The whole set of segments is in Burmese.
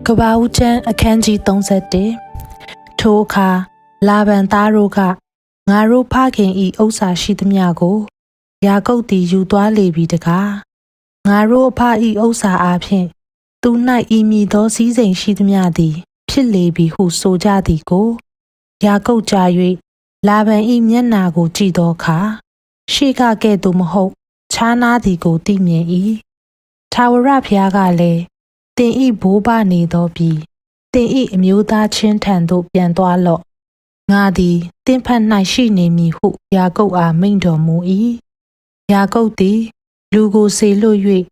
ကဘာဦးချမ်းအခန်းကြီး31ထိုအခါလာဗန်သားတို့ကငါတို့ဖခင်ဤဥစ္စာရှိသမျှကိုယာကုပ်သည်ယူသွားလေပြီတကားငါတို့အဖဤဥစ္စာအားဖြင့်သူ၌ဤမည်သောစည်းစိမ်ရှိသမျှသည်ဖြစ်လေပြီဟုဆိုကြသည်ကိုယာကုပ်ကြား၍လာဗန်ဤမျက်နာကိုကြည့်သောအခါရှေ့ကကဲ့သို့မဟုတ်ခြားနားသည်ကိုသိမြင်၏ထာဝရဘုရားကလည်းတင်ဤဘိုးဘနေသောပြည်တင်ဤအမျိုးသားချင်းထံသို့ပြန်သွားလော့ငါသည်တင်ဖက်၌ရှိနေမည်ဟုယာကုပ်အားမိန့်တော်မူ၏ယာကုပ်သည်လူကိုစေလွှတ်၍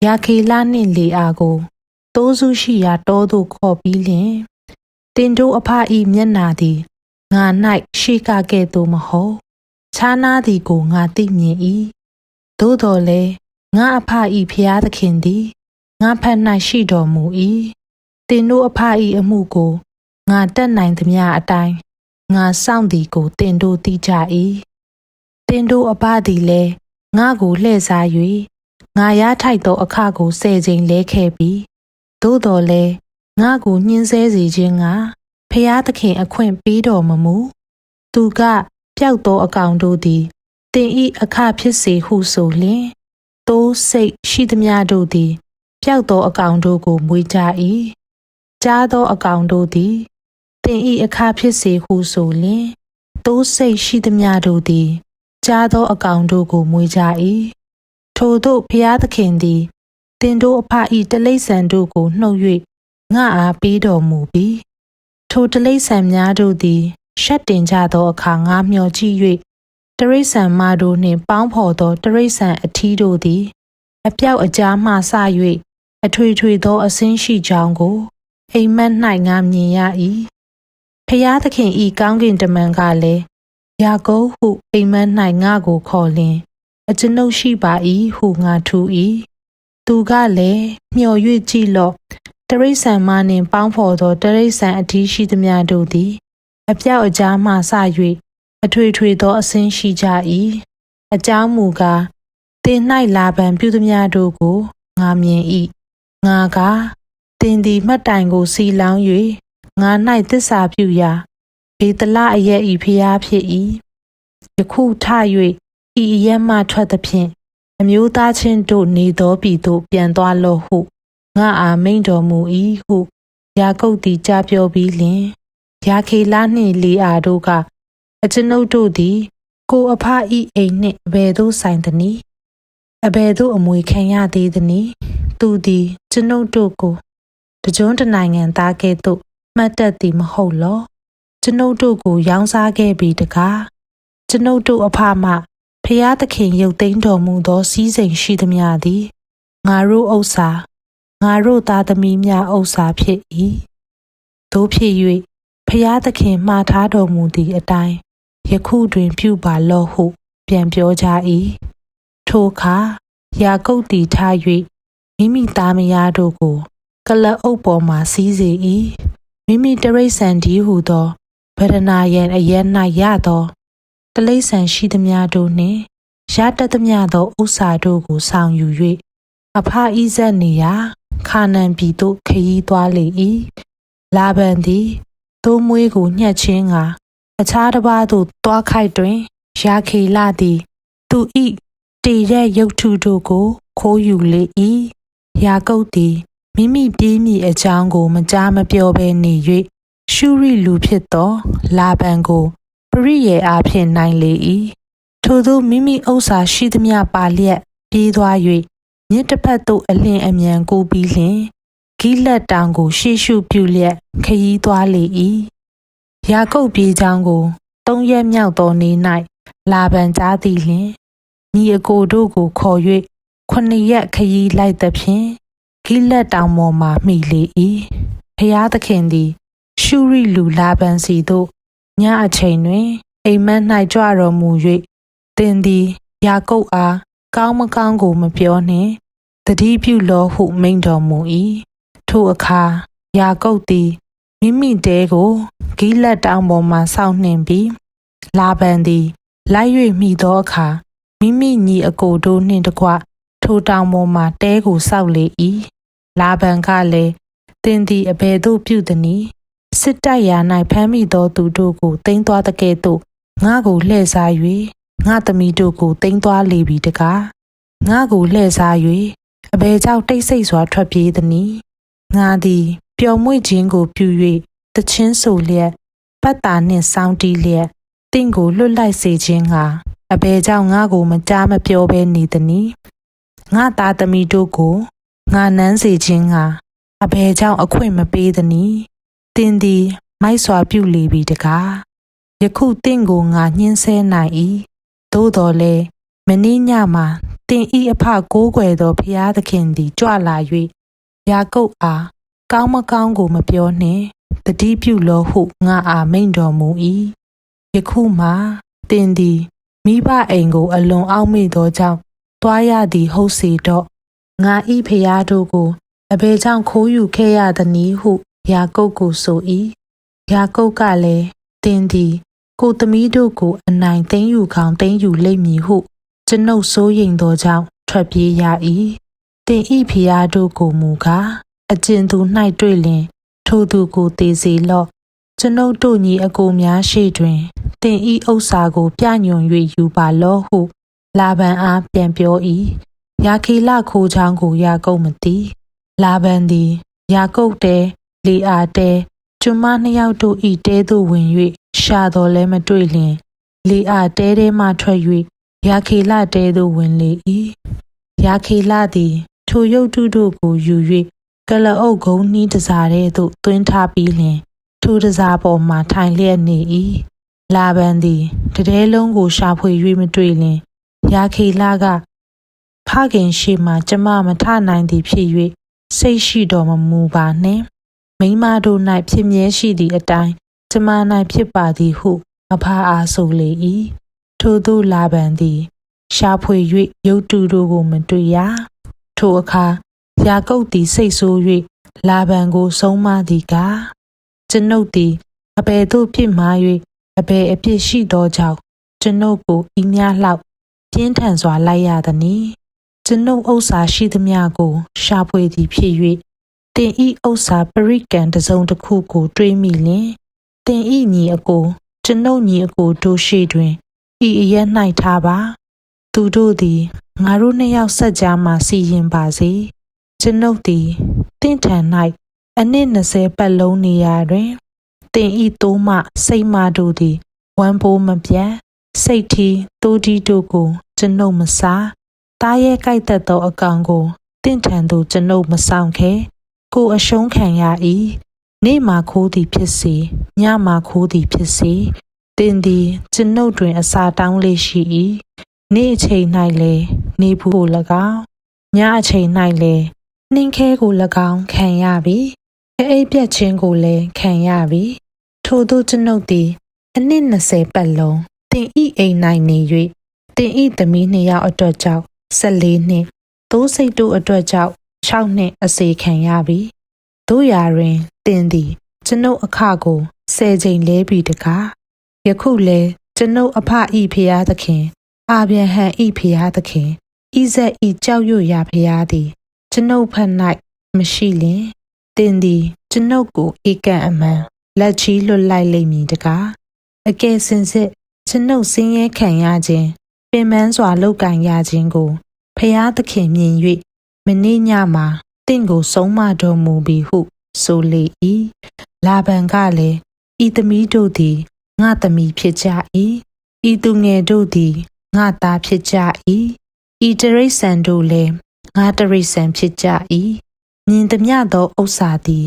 ယာခေလနှင့်လေအာကိုတိုးစုရှိရာတောသို့ခေါ်ပြီးလျှင်တင်တို့အဖဤမျက်နာသည်ငါ၌ရှိကကဲ့သို့မဟုတ်ခြားနားသည်ကိုငါသိမြင်၏သို့တော်လည်းငါအဖဤဖျားသခင်သည်ငါဖက်၌ရှိတော်မူ၏တင်တို့အဖဤအမှုကိုငါတတ်နိုင်သမျှအတိုင်းငါစောင့်သည်ကိုတင်တို့သိကြ၏တင်တို့အဖသည်လည်းငါကိုလှည့်စား၍ငါရထိုက်သောအခကို10 ကြိမ်လဲခဲ့ပြီးသို့တော်လည်းငါကိုညှင်းဆဲစေခြင်းကဖျားသခင်အခွင့်ပေးတော်မမူသူကပျောက်သောအကောင်တို့သည်တင်ဤအခဖြစ်စေဟုဆိုလျင်သိုးစိတ်ရှိသမျှတို့သည်ပျောက်သောအကောင်တို့ကိုမွေးကြ၏ကြားသောအကောင်တို့သည်တင်ဤအခဖြစ်စေဟုဆိုလျင်သိုးစိတ်ရှိသမျှတို့သည်ကြားသောအကောင်တို့ကိုမွေးကြ၏ထိုသို့ဘုရားသခင်သည်တင်တို့အဖဤတလိษံတို့ကိုနှုတ်၍ငါအားပေးတော်မူပြီးထိုတလိษံများတို့သည်ရှက်တင်ကြသောအခါငါမျှော်ကြည့်၍တရိษံမတို့နှင့်ပေါင်းဖော်သောတရိษံအထီးတို့သည်အပြောက်အကြားမှစ၍အထွေထွေသောအဆင်းရှိကြောင်းကိုအိမ်မက်၌ငါမြင်ရ၏ဖျားသခင်ဤကောင်းကင်တမန်ကလည်းယာကုပ်ဟုအိမ်မက်၌ငါကိုခေါ်လျင်အကျွန်ုပ်ရှိပါ၏ဟုငါထူ၏သူကလည်းမျှော်၍ကြည့်လော့တရိษံမနှင့်ပေါင်းဖော်သောတရိษံအထီးရှိသမျှတို့သည်အပြောက်အကြားမှစ၍အထွေထွေသောအဆင်းရှိကြ၏အကြောင်းမူကားတင်၌လာဗန်ပြုသမျှတို့ကိုငါမြင်၏ငါကတင်သည်မှတ်တိုင်ကိုစီလောင်း၍ငါ၌သစ္စာပြုရာဘေတလအရက်ဤဖျားဖြစ်၏ယခုထ၍ဤအရက်မှထွက်သဖြင့်အမျိုးသားချင်းတို့နေသောပြည်သို့ပြန်သွားလော့ဟုငါအားမိန့်တော်မူ၏ဟုယာကုပ်သည်ကြားပြောပြီးလျှင်ယာခေလနှင့်လေအာတို့ကအကျွန်ုပ်တို့သည်ကိုအဖဤအိမ်နှင့်အဘယ်သို့ဆိုင်သနည်းအဘယ်သို့အမွေခံရသေးသနည်းသူသည်ကျွန်ုပ်တို့ကိုတကြွတနိုင်ငံသားကဲ့သို့မှတ်တတ်သည်မဟုတ်လောကျွန်ုပ်တို့ကိုရောင်းစားခဲ့ပြီတကားကျွန်ုပ်တို့အဖမှဖျားသခင်ရုပ်သိမ်းတော်မူသောစည်းစိမ်ရှိသမျှသည်ငါတို့ဥစ္စာငါတို့သားသမီးများဥစ္စာဖြစ်၏သို့ဖြစ်၍ဖျားသခင်မှားထားတော်မူသည့်အတိုင်းယခုတွင်ပြုပါလော့ဟုပြန်ပြောကြ၏ထိုအခါယာကုပ်သည်ထား၍မိမိသားမယားတို့ကိုကလအုပ်ပေါ်မှစီးစေ၏မိမိတရိษံဒီဟုသောဗဒနာယံအရက်၌ရသောတလိษံရှိသမျှတို့နှင့်ရတတ်သမျှသောဥစ္စာတို့ကိုဆောင်ယူ၍အဖဣဇက်နေရာခါနန်ပြည်သို့ခရီးသွားလေ၏လာဗန်သည်သိုးမွေးကိုညှက်ချင်းကအခြားတစ်ပါးသို့သွားခိုက်တွင်ယာခေလသည်သူ၏တည်တဲ့ရုပ်ထုတို့ကိုခိုးယူလေ၏ယာကုပ်သည်မိမိပြေးမိအကြောင်းကိုမကြားမပြောဘဲနေ၍ရှုရိလူဖြစ်သောလာဗန်ကိုပရိယေအားဖြင့်နိုင်လေ၏ထိုသို့မိမိဥစ္စာရှိသမျှပါလျက်ပြေးသွား၍မြစ်တစ်ဖက်သို့အလျင်အမြန်ကူးပြီးလျှင်ဂိလက်တောင်ကိုရှေ့ရှုပြုလျက်ခရီးသွားလေ၏ယာကုပ်ပြေးကြောင်းကို3 ရက်မြောက်သောနေ့၌လာဗန်ကြားသည်လျှင်ညီအကိုတို့ကိုခေါ်၍9 ရက်ခရီးလိုက်သဖြင့်ဂိလက်တောင်ပေါ်မှမိလေ၏ဖျားသခင်သည်ရှုရိလူလာဗန်စီသို့ညအချိန်တွင်အိမ်မက်၌ကြွတော်မူ၍သင်သည်ယာကုပ်အားကောင်းမကောင်းကိုမပြောနှင့်သတိပြုလောဟုမိန့်တော်မူ၏ထိုအခါယာကုပ်သည်မိမိတဲကိုဂိလက်တောင်ပေါ်မှဆောက်နှင်ပြီးလာဗန်သည်လိုက်၍မိသောအခါမိမိညီအကိုတို့နှင့်တကွထိုတောင်ပေါ်မှတဲကိုဆောက်လေ၏လာဗန်ကလည်း တင်သည်အဘယ်သို့ပြုသည်နည်းစစ်တိုက်ရာ၌ဖမ်းမိသောသူတို့ကိုတိမ်းသွားတကဲ့သို့ငါကိုလှည့်စား၍ငါသမီးတို့ကိုတိမ်းသွားလေပြီတကားငါကိုလှည့်စား၍အဘယ်ကြောင့်တိတ်ဆိတ်စွာထွက်ပြေးသည်နည်းငါသည်ပျော်မွေ့ခြင်းကိုပြု၍တချင်းဆိုလျက်ပတ်တာနှင့်စောင်းတီးလျက်တင့်ကိုလွတ်လိုက်စေခြင်းကအဘယ်ကြောင့်ငါကိုမကြားမပြောဘဲနေသည်နည်းငါသားသမီးတို့ကိုငါနမ်းစေခြင်းကအဘယ်ကြောင့်အခွင့်မပေးသည်နည်းတင်သည်မိုက်စွာပြုလေပြီတကားယခုတင့်ကိုငါညှင်းဆဲနိုင်၏သို့တော်လည်းမနေ့ညမှာတင်ဤအဖကိုးကွယ်သောဖျားသခင်သည်ကြွလာ၍ယာကုပ်အားကောင်းမကောင်းကိုမပြောနှင့်တတိပြုလောဟုငါအားမိန့်တော်မူ၏ယခုမှတင်သည်မိဘအိမ်ကိုအလွန်အောက်မေ့သောကြောင့်တွားရသည်ဟုတ်စေတော့ငါဤဖျားတို့ကိုအဘယ်ကြောင့်ခိုးယူခဲ့ရသနည်းဟုယာကုပ်ကိုဆို၏ယာကုပ်ကလည်းတင်သည်ကိုသမီးတို့ကိုအနိုင်သိမ်းယူခေါင်သိမ်းယူလိမ့်မည်ဟုကျွန်ုပ်စိုးရိမ်သောကြောင့်ထွက်ပြေးရ၏တင်ဤဖျားတို့ကိုမူကားအကျဉ်သူ၌တွေ့လျင်ထိုသူကိုသေစေလော့ကျွန်ုပ်တို့ညီအကိုများရှိတွင်တင်ဤဥစ္စာကိုပြညွန်၍ယူပါလော့ဟုလာဗန်အားပြန်ပြော၏ယာခေလခိုးချောင်းကိုယာကုပ်မသိလာဗန်သည်ယာကုပ်တဲလီအာတဲကျွန်မနှစ်ယောက်တို့ဤတဲသို့ဝင်၍ရှာတော်လဲမတွေ့လျင်လီအာတဲထဲမှထွက်၍ယာခေလတဲသို့ဝင်လေ၏ယာခေလသည်ထိုရုပ်တုတို့ကိုယူ၍ကလအုပ်ကုန်းနှီးတစားထဲသို့သွင်းထားပြီးလျင်ထိုတစားပေါ်မှထိုင်လျက်နေ၏လာဗန်သည်တတဲလုံးကိုရှာဖွေ၍မတွေ့လျင်ယာခေလကဖခင်ရှိမှကျမမထနိုင်သည်ဖြစ်၍စိတ်ရှိတော်မမူပါနှင့်မိန်းမတို့၌ဖြစ်မြဲရှိသည့်အတိုင်းကျမ၌ဖြစ်ပါသည်ဟုအဖအားဆိုလေ၏ထိုသို့လာဗန်သည်ရှာဖွေ၍ရုပ်တုတို့ကိုမတွေ့ရထိုအခါယာကုပ်သည်စိတ်ဆိုး၍လာဗန်ကိုဆုံးမသည်ကားကျွန်ုပ်သည်အဘယ်သို့ပြစ်မှား၍အဘယ်အပြစ်ရှိသောကြောင့်ကျွန်ုပ်ကိုဤများလောက်ပြင်းထန်စွာလိုက်ရသည်နီကျွန်ုပ်ဥစ္စာရှိသမျှကိုရှာဖွေသည်ဖြစ်၍တင်ဤဥစ္စာပရိကံတစုံတစ်ခုကိုတွေးမိလျင်တင်ဤညီအကိုကျွန်ုပ်ညီအကိုတို့ရှိတွင်ဤအရက်၌ထားပါသူတို့သည်ငါတို့နှစ်ယောက်ဆက်ကြားမှစီရင်ပါစေကျွန်ုပ်သည်တင့်ထန်၌အနှစ်20ပတ်လုံးနေရာတွင်တင်ဤတိုးမှစိတ်မတို့သည်ဝမ်းပိုးမပြတ်စိတ်ထီတိုးတီတို့ကိုကျွန်ုပ်မစားတားရဲကြိုက်တတ်သောအကောင်ကိုတင့်ထန်သို့ကျွန်ုပ်မဆောင်ခဲကိုအရှုံးခံရ၏နေ့မှခိုးသည်ဖြစ်စေညမှခိုးသည်ဖြစ်စေတင်သည်ကျွန်ုပ်တွင်အစာတောင်းလေးရှိ၏နေ့အချိန်၌လည်းနေဘူးကို၎င်းညအချိန်၌လည်းနှင်းခဲကို၎င်းခံရပြီအိပ်ပြက်ခြင်းကိုလည်းခံရပြီထို့သောကျွန်ုပ်သည်အနှစ်20ပတ်လုံးတင်ဤအိမ်၌နေ၍တင်ဤသမီး2ယောက်အတွက်ကြောင့်14နှစ်သိုးစိတ်တို့အတွက်ကြောင့်6နှစ်အစေခံရပြီတို့ရာတွင်တင်သည်ကျွန်ုပ်အခကို10ချိန်လဲပြီတကားယခုလဲကျွန်ုပ်အဖဤဖျားသခင်အာဗြဟံဤဖျားသခင်ဣဇက်ဤကြောက်ရွံ့ရာဖျားသည်ကျွန်ုပ်ဖက်၌မရှိလျင်တင်သည်ကျွန်ုပ်ကိုဧကန်အမှန်လက်ချီလွတ်လိုက်လိမ့်မည်တကားအကယ်စင်စစ်ကျွန်ုပ်ဆင်းရဲခံရခြင်းပင်ပန်းစွာလောက်ကန်ရခြင်းကိုဖျားသခင်မြင်၍မနေ့ညမှာတင့်ကိုဆုံးမတော်မူပြီဟုဆိုလေ၏လာဗန်ကလည်းဤသမီးတို့သည်ငါသမီးဖြစ်ကြ၏ဤသူငယ်တို့သည်ငါသားဖြစ်ကြ၏ဤတရိษံတို့လည်းငါတရိษံဖြစ်ကြ၏မြင်သမျှသောဥစ္စာသည်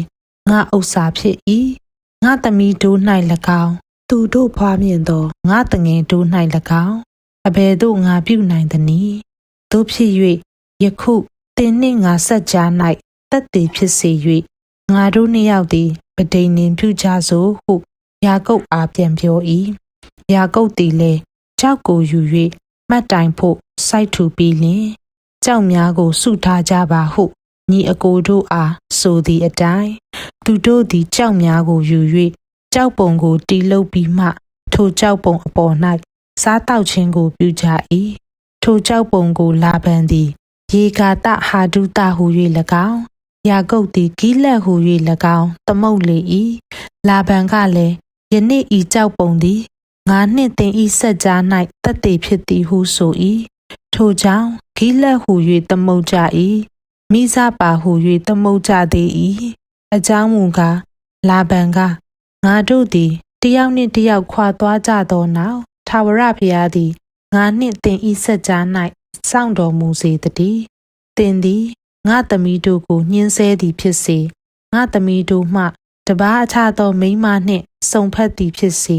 ငါဥစ္စာဖြစ်၏ငါသမီးတို့၌၎င်းသူတို့ဖွားမြင်သောငါတငယ်တို့၌၎င်းအဘယ်သို့ငါပြုနိုင်သနည်းတို့ဖြစ်၍ယခုတင်နှင့်ငါဆက်ကြား၌တက်တည်ဖြစ်စေ၍ငါတို့နှစ်ယောက်သည်ပဋိညာဉ်ပြုကြစို့ဟုယာကုပ်အားပြန်ပြော၏ယာကုပ်သည်လည်းကြောက်ကိုယူ၍မှတ်တိုင်ဖို့စိုက်ထူပြီးလျှင်ကြောက်များကိုစုထားကြပါဟုညီအကိုတို့အားဆိုသည့်အတိုင်းသူတို့သည်ကြောက်များကိုယူ၍ကြောက်ပုံကိုတီးလုပ်ပြီးမှထိုကြောက်ပုံအပေါ်၌စားတောက်ခြင်းကိုပြုကြ၏ထိုကြောက်ပုံကိုလာဗန်သည်ယေဂါတဟာဒုတဟု၍၎င်း ယာကုပ်သည်ဂိလက်ဟူ၍၎င်းသမုတ်လေ၏လာဗန်ကလည်းယနေ့ဤကြောက်ပုံသည်ငါနှင့်သင်ဤဆက်ကြား၌တက်တည်ဖြစ်သည်ဟုဆို၏ထိုကြောင့်ဂိလက်ဟူ၍သမုတ်ကြ၏မိဇပါဟူ၍သမုတ်ကြသေး၏အကြောင်းမူကားလာဗန်ကငါတို့သည်တယောက်နှင့်တယောက်ခွာသွားကြသောနောက်ထာဝရဘုရားသည်ငါနှင့်သင်ဤဆက်ကြား၌စောင့်တော်မူစေတည်းသင်သည်ငါသမီးတို့ကိုညှင်းဆဲသည်ဖြစ်စေငါသမီးတို့မှတပါးအခြားသောမိန်းမနှင့်စုံဖက်သည်ဖြစ်စေ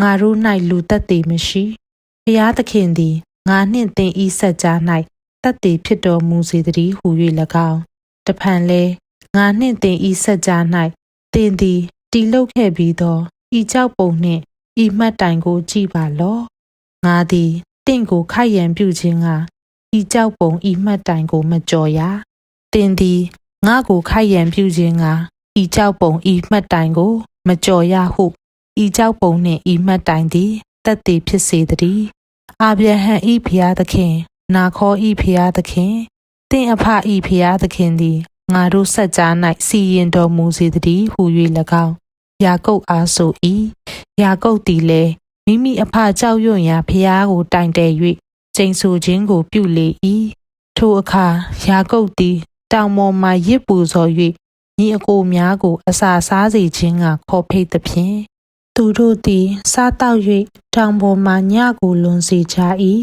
ငါတို့၌လူသက်သည်မရှိဘုရားသခင်သည်ငါနှင့်သင်ဤဆက်ကြား၌သက်သည်ဖြစ်တော်မူစေတည်းဟု၍၎င်းတဖန်လဲငါနှင့်သင်ဤဆက်ကြား၌သင်သည်တည်လုပ်ခဲ့ပြီးသောဤကြောက်ပုံနှင့်ဤမှတ်တိုင်ကိုကြည်ပါလော့ငါသည်တင့်ကိုခိုက်ရန်ပြုခြင်းကဤကြောက်ပုံဤမှတ်တိုင်ကိုမကြော်ရတင်သည်ငါကိုခိုက်ရန်ပြုခြင်းကဤကြောက်ပုံဤမှတ်တိုင်ကိုမကြော်ရဟုဤကြောက်ပုံနှင့်ဤမှတ်တိုင်သည်တက်တည်ဖြစ်စေတည်းအာဗြဟံဤဖျားသခင်နာခေါဤဖျားသခင်တင့်အဖဤဖျားသခင်သည်ငါတို့ဆက်ကြား၌စီရင်တော်မူစေတည်းဟု၍၎င်းယာကုပ်အားဆို၏ယာကုပ်သည်လည်းမိမိအဖကြောက်ရွံ့ရာဖျားကိုတိုင်တယ်၍ကျိန်ဆိုခြင်းကိုပြုလေ၏ထိုအခါယာကုပ်သည်တောင်ပေါ်မှရစ်ပူဇော်၍ညီအကိုများကိုအစာစားစေခြင်းကခေါ်ဖိတ်သဖြင့်သူတို့သည်စားတောက်၍တောင်ပေါ်မှညကိုလွန်စေကြ၏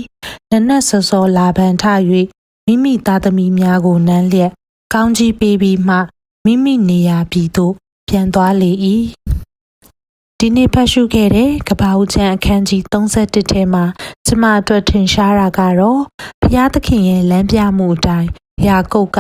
နနက်စောစောလာဗန်ထ၍မိမိသားသမီးများကိုနမ်းလျက်ကောင်းကြီးပေးပြီးမှမိမိနေရာပြည်သို့ပြန်သွားလေ၏ဒီနေ့ဖတ်ရှုခဲ့တဲ့ကပ္ပဦးကျမ်းအခန်းကြီး31ထဲမှာကျမအတွက်ထင်ရှားတာကတော့ဘုရားသခင်ရဲ့လမ်းပြမှုအတိုင်းယာကုပ်က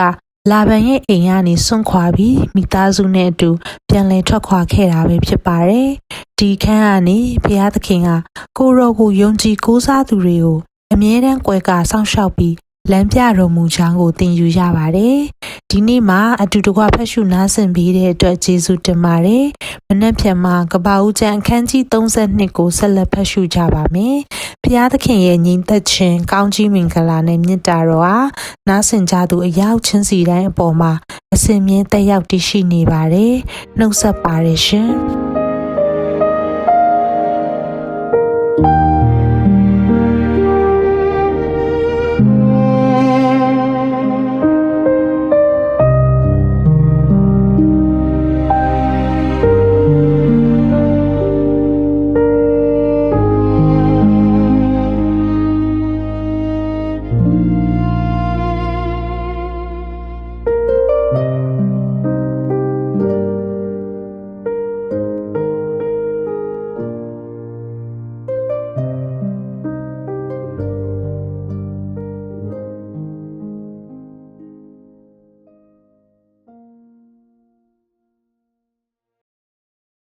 လာဗန်ရဲ့အိမ်ကနေစွန့်ခွာပြီးမိသားစုနဲ့အတူပြန်လည်ထွက်ခွာခဲ့တာပဲဖြစ်ပါတယ်။ဒီခန်းကနေဘုရားသခင်ကကိုရောကိုယုံကြည်ကိုးစားသူတွေကိုအမြဲတမ်းကွယ်ကာစောင့်ရှောက်ပြီးလမ်းပြတော်မူကြောင်းကိုသင်ယူရပါတယ်။ဒီနေ့မှာအတူတကွဖတ်ရှုနားဆင်ပေးတဲ့အတွက်ကျေးဇူးတင်ပါတယ်။မနက်ဖြန်မှာကပ္ပဦးကျမ်းအခန်းကြီး32ကိုဆက်လက်ဖတ်ရှုကြပါမယ်။ဘုရားသခင်ရဲ့ညီသက်ခြင်းကောင်းကြီးမင်္ဂလာနဲ့မြတ်တာတော်ဟာနားဆင်ကြသူအရောက်ချင်းစီတိုင်းအပေါ်မှာအစဉ်မြဲတက်ရောက်တည်ရှိနေပါတယ်။နှုတ်ဆက်ပါတယ်ရှင်။